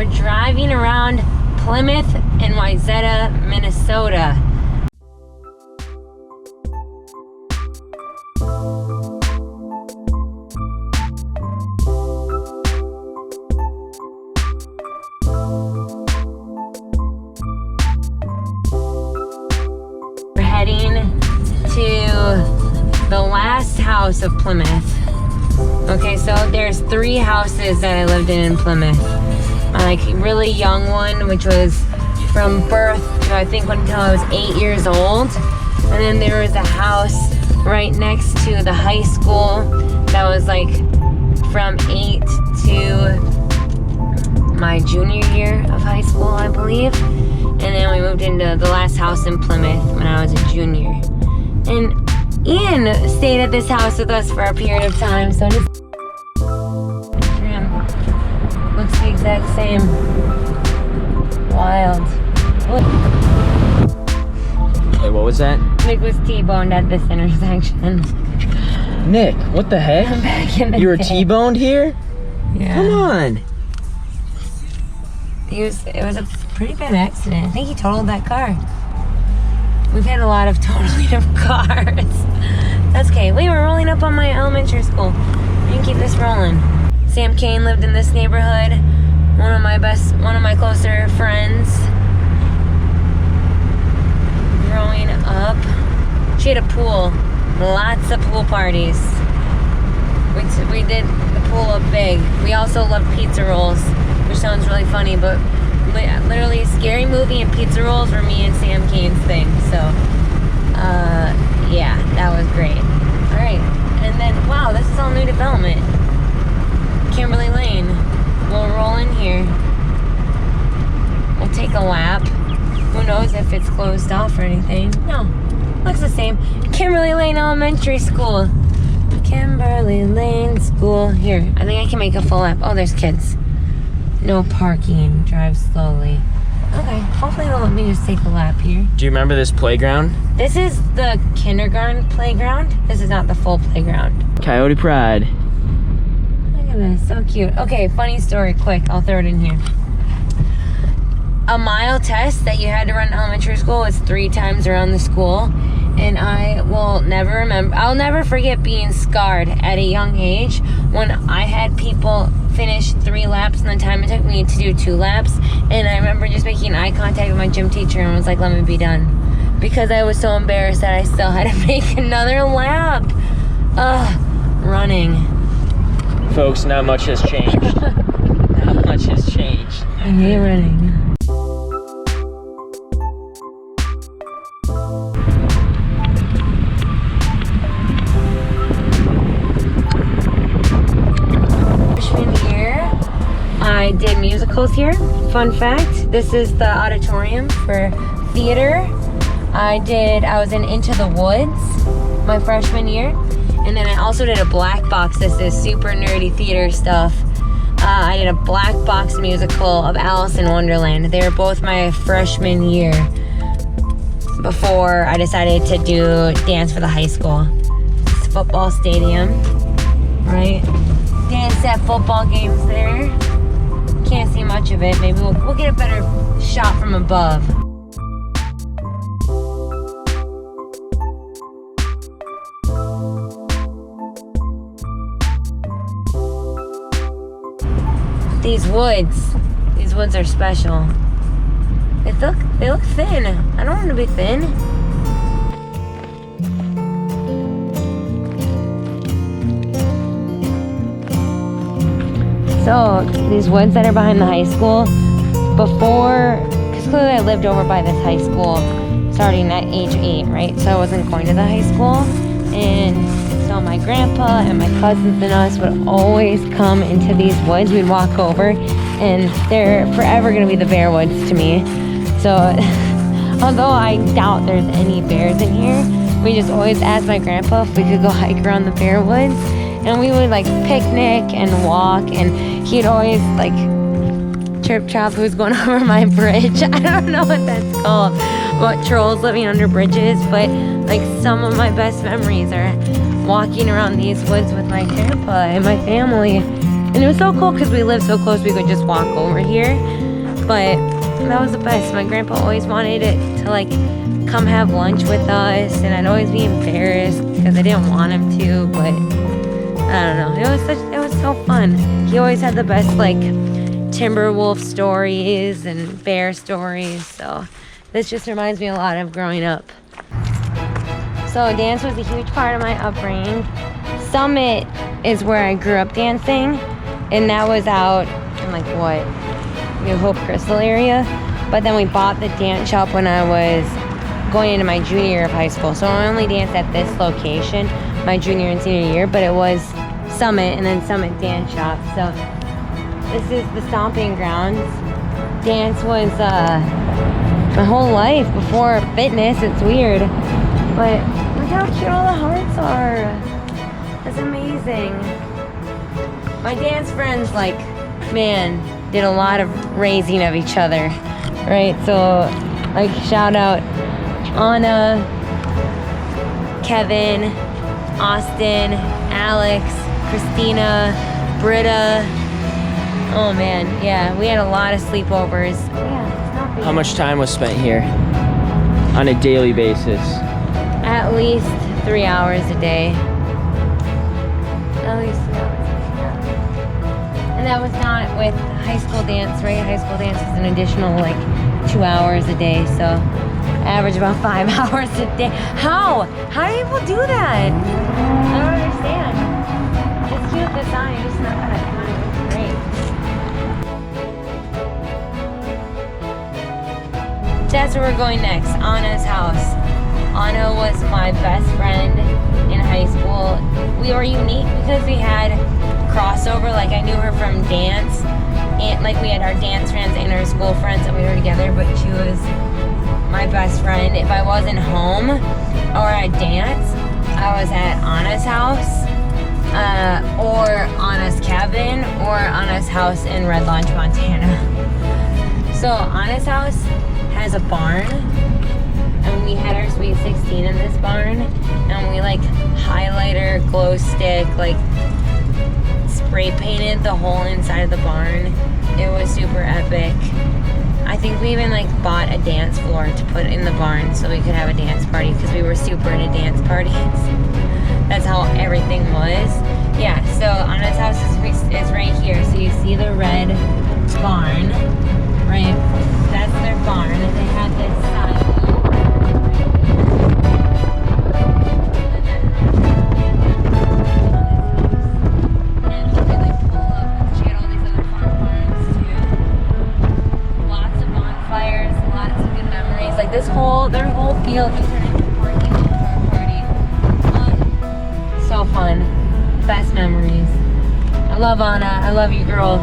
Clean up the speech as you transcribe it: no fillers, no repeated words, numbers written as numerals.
We're driving around Plymouth and Wayzata, Minnesota. We're heading to the last house of Plymouth. Okay, so there's 3 houses that I lived in Plymouth. My really young one, which was from birth to I think until I was 8 years old. And then there was a house right next to the high school that was like from 8 to my junior year of high school, I believe. And then we moved into the last house in Plymouth when I was a junior. And Ian stayed at this house with us for a period of time, so this trim looks the exact same. Wild. Hey, what was that? Nick was T-boned at this intersection. Nick, what the heck? Back in the You were day. T-boned here? Yeah. Come on. It was a pretty bad accident. I think he totaled that car. We've had a lot of totaling of cars. That's okay. Wait, we're rolling up on my elementary school. We can keep this rolling. Sam Kane lived in this neighborhood. One of my closer friends. Growing up, she had a pool. Lots of pool parties. We did the pool up big. We also loved pizza rolls, which sounds really funny, but literally Scary Movie and pizza rolls were me and Sam Kane's thing. So, yeah, that was great. All right, and then, wow, this is all new development. Kimberly Lane. We'll roll in here. We'll take a lap. Who knows if it's closed off or anything. No, looks the same. Kimberly Lane Elementary School. Kimberly Lane School. Here, I think I can make a full lap. Oh, there's kids. No parking. Drive slowly. Okay, hopefully they'll let me just take a lap here. Do you remember this playground? This is the kindergarten playground. This is not the full playground. Coyote Pride. Look at this, so cute. Okay, funny story, quick. I'll throw it in here. A mile test that you had to run in elementary school was 3 times around the school. And I will never remember, I'll never forget being scarred at a young age when I had people finish 3 laps and the time it took me to do 2 laps. And I remember just making eye contact with my gym teacher and was like, let me be done. Because I was so embarrassed that I still had to make another lap. Running. Folks, not much has changed. Not much has changed. I hate running. I did musicals here. Fun fact, this is the auditorium for theater. I was in Into the Woods my freshman year. And then I also did a black box. This is super nerdy theater stuff. I did a black box musical of Alice in Wonderland. They were both my freshman year before I decided to do dance for the high school. It's a football stadium, right? Dance at football games there. Can't see much of it. Maybe we'll get a better shot from above. These woods are special. They look thin. I don't want to be thin. So these woods that are behind the high school, because clearly I lived over by this high school starting at age 8, right? So I wasn't going to the high school. And so my grandpa and my cousins and us would always come into these woods. We'd walk over and they're forever going to be the bear woods to me. So although I doubt there's any bears in here, we just always asked my grandpa if we could go hike around the bear woods. And we would like picnic and walk, and he'd always like chirp chop who's going over my bridge. I don't know what that's called, what trolls living under bridges, but like some of my best memories are walking around these woods with my grandpa and my family. And it was so cool because we lived so close we could just walk over here. But that was the best. My grandpa always wanted it to like come have lunch with us, and I'd always be embarrassed because I didn't want him to, but I don't know. It was so fun. He always had the best like timber wolf stories and bear stories, so this just reminds me a lot of growing up. So dance was a huge part of my upbringing. Summit is where I grew up dancing, and that was out in like what, New Hope Crystal area. But then we bought the dance shop when I was going into my junior year of high school, so I only danced at this location my junior and senior year, but it was Summit and then Summit Dance Shop. So this is the stomping grounds. Dance was my whole life before fitness. It's weird, but look how cute all the hearts are. That's amazing. My dance friends, like, man, did a lot of raising of each other, right? So, like, shout out Anna, Kevin, Austin, Alex, Christina, Britta. Oh man, yeah, we had a lot of sleepovers. Yeah, it's not big. How much time was spent here on a daily basis? At least 3 hours a day. At least 3 hours. Yeah. And that was not with high school dance, right? High school dance is an additional like 2 hours a day, so average about 5 hours a day. How? How do people do that? I don't understand. It's cute design, it's not that time. It's great. That's where we're going next, Anna's house. Anna was my best friend in high school. We were unique because we had crossover, like I knew her from dance, and like we had our dance friends and our school friends and we were together, but she was my best friend. If I wasn't home or at dance, I was at Anna's house, or Anna's cabin, or Anna's house in Red Lodge, Montana. So Anna's house has a barn, and we had our Sweet 16 in this barn, and we like highlighter, glow stick, like spray painted the whole inside of the barn. It was super epic. I think we even like bought a dance floor to put in the barn so we could have a dance party because we were super into dance parties. That's how everything was. Yeah, so Anna's house is right here. So you see the red barn, right? That's their barn, and they had this side. Their whole field just turned into a parking lot for a party. So fun. Best memories. I love Anna. I love you, girl.